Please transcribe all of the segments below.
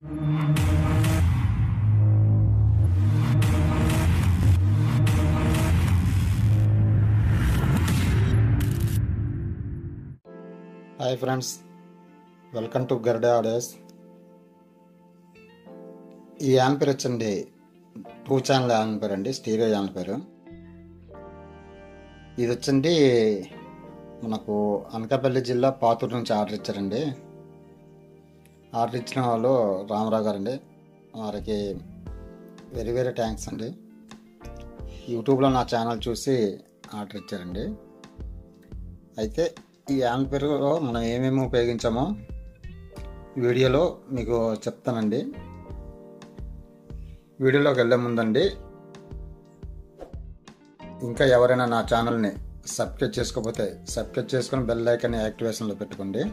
Hi friends, welcome to గర్డే audios. ఈ యాంపేర్ వచ్చండి 2 ఛానల్ యాంపేర్ అండి, స్టీరియో యాంపేర్. ఇది వచ్చండి మనకు అనకాపల్లి జిల్లా పాతూరు నుంచి ఆర్డర్ ఇచ్చారండి. ఆర్డర్ ఇచ్చిన వాళ్ళు రామరావు గారండి. వారికి వెరీ వెరీ థ్యాంక్స్ అండి. యూట్యూబ్లో నా ఛానల్ చూసి ఆర్డర్ ఇచ్చారండి. అయితే ఈ యాంపేర్లో మనం ఏమేమి ఉపయోగించామో వీడియోలో మీకు చెప్తానండి. వీడియోలోకి వెళ్ళే ముందండి, ఇంకా ఎవరైనా నా ఛానల్ని సబ్స్క్రైబ్ చేసుకోకపోతే సబ్స్క్రైబ్ చేసుకొని బెల్ ఐకాన్ యాక్టివేషన్లో పెట్టుకోండి.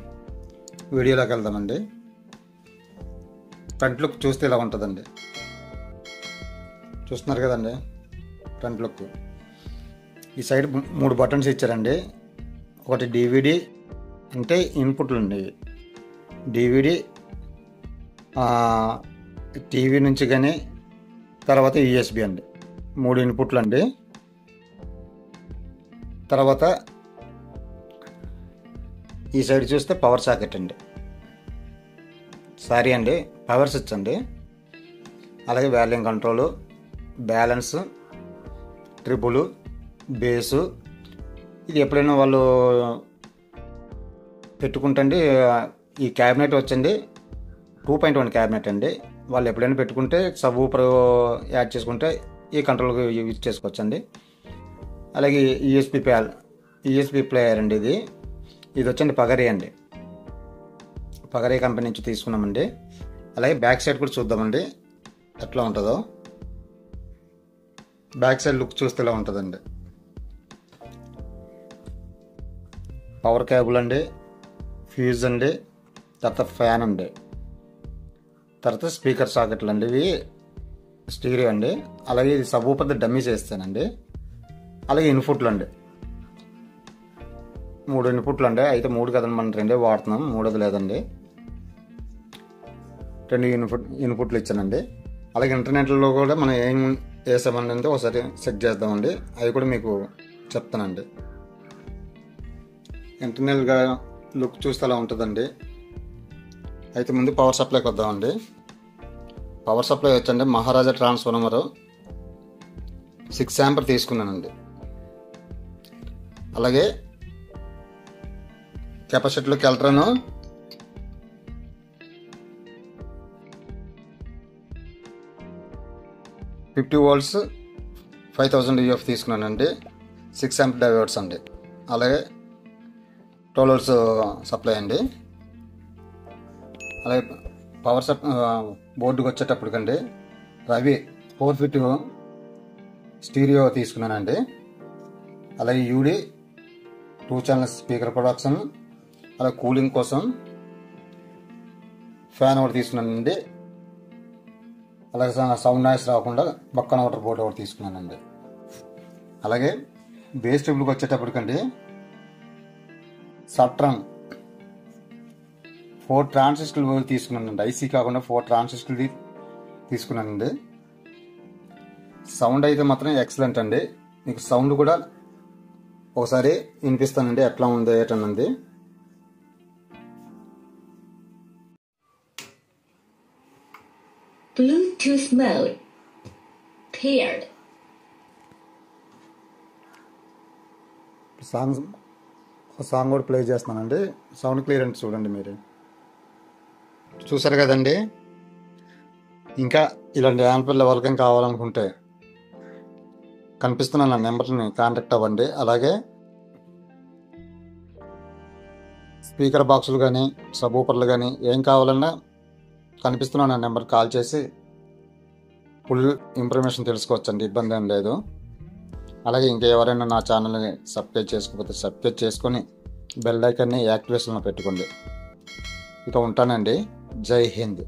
వీడియోలోకి వెళ్దామండి. ఫ్రంట్ లుక్ చూస్తే ఇలా ఉంటుందండి. చూస్తున్నారు కదండి ఫ్రంట్ లుక్. ఈ సైడ్ 3 బటన్స్ ఇచ్చారండి. ఒకటి డివిడి అంటే ఇన్పుట్లు అండి. డివిడి టీవీ నుంచి కానీ, తర్వాత యూఎస్బి అండి. 3 ఇన్పుట్లు అండి. తర్వాత ఈ సైడ్ చూస్తే పవర్ సాకెట్ అండి. సారీ అండి, పవర్ స్విచ్ అండి. అలాగే volume control, balance, triple, base. ఇది ఎప్పుడైనా వాళ్ళు పెట్టుకుంటండి. ఈ క్యాబినెట్ వచ్చండి 2.1 క్యాబినెట్ అండి. వాళ్ళు ఎప్పుడైనా పెట్టుకుంటే సబ్ ఊపర్ యాడ్ చేసుకుంటే ఈ కంట్రోల్ యూజ్ చేసుకోవచ్చండి. అలాగే యూఎస్బి ప్లేయర్ అండి. ఇది వచ్చండి పగరీ అండి. పగరీ కంపెనీ నుంచి తీసుకున్నామండి. అలాగే బ్యాక్ సైడ్ కూడా చూద్దామండి ఎట్లా ఉంటుందో. బ్యాక్ సైడ్ లుక్ చూస్తే ఇలా ఉంటుందండి. పవర్ కేబుల్ అండి, ఫ్యూజ్ అండి, తర్వాత ఫ్యాన్ అండి, తర్వాత స్పీకర్ సాకెట్లు అండి. ఇవి స్టీరియో అండి. అలాగే ఇది సబ్ ఊపర్ డమ్మీ చేస్తానండి. అలాగే ఇన్పుట్లు అండి, 3 ఇన్పుట్లు అండి. అయితే 3 కదండి, మనం 2 వాడుతున్నాం, 3 లేదండి. 2 ఇన్పుట్లు ఇచ్చానండి. అలాగే ఇంటర్నెట్లో కూడా మనం ఏం వేసామని ఒకసారి చెక్ చేద్దామండి. అవి కూడా మీకు చెప్తానండి. ఇంటర్నల్గా లుక్ చూస్తే అలా ఉంటుందండి. అయితే ముందు పవర్ సప్లైకి వద్దామండి. పవర్ సప్లై వచ్చండి మహారాజా ట్రాన్స్ఫార్మర్ 6 యాంపర్ తీసుకున్నానండి. అలాగే కెపాసిటర్లోకి వెళ్తాను. $50 5000 UF తీసుకున్నానండి. 6 యాంప్ డయోడ్స్ అండి. అలాగే 12 volts సప్లై అండి. అలాగే పవర్ బోర్డుకి వచ్చేటప్పటికండి రవి 450 స్టీరియో తీసుకున్నానండి. అలాగే యూడి 2 ఛానల్ స్పీకర్ ప్రొడక్షన్, అలాగే కూలింగ్ కోసం ఫ్యాన్ ఒకటి తీసుకున్నానండి. అలాగే సౌండ్ నాయిస్ రాకుండా బక్కన వాటర్ బోర్డు ఒకటి తీసుకున్నానండి. అలాగే బేస్ ట్యూబ్కి వచ్చేటప్పటికండి సట్రాన్ 4 ట్రాన్సిస్టర్లు తీసుకున్నానండి. ఐసీ కాకుండా 4 ట్రాన్సిస్టర్లు తీసుకున్నానండి. సౌండ్ అయితే మాత్రం ఎక్సలెంట్ అండి. మీకు సౌండ్ కూడా ఒకసారి వినిపిస్తానండి ఎట్లా ఉంది ఏంటన్నది. Bluetooth mode paired. సాంగ్ కూడా ప్లే చేస్తున్నానండి. సౌండ్ క్లియరెన్స్ చూడండి మీరు. చూసారు కదండి. ఇంకా ఇలాంటి యాంపర్ల వర్గం కావాలనుకుంటే కనిపిస్తున్న నా నెంబర్ని కాంటాక్ట్ అవ్వండి. అలాగే స్పీకర్ బాక్సులు కానీ, సబ్ ఊపర్లు కానీ ఏం కావాలన్నా కనిపిస్తున్న నా నెంబర్ కాల్ చేసి ఫుల్ ఇన్ఫర్మేషన్ తెలుసుకోవచ్చండి. ఇబ్బంది ఏం లేదు. అలాగే ఇంకా ఎవరైనా నా ఛానల్ని సబ్స్క్రైబ్ చేసుకోకపోతే సబ్స్క్రైబ్ చేసుకొని బెల్ ఐకాన్ని యాక్టివేషన్లో పెట్టుకోండి. ఇక ఉంటానండి. జై హింద్.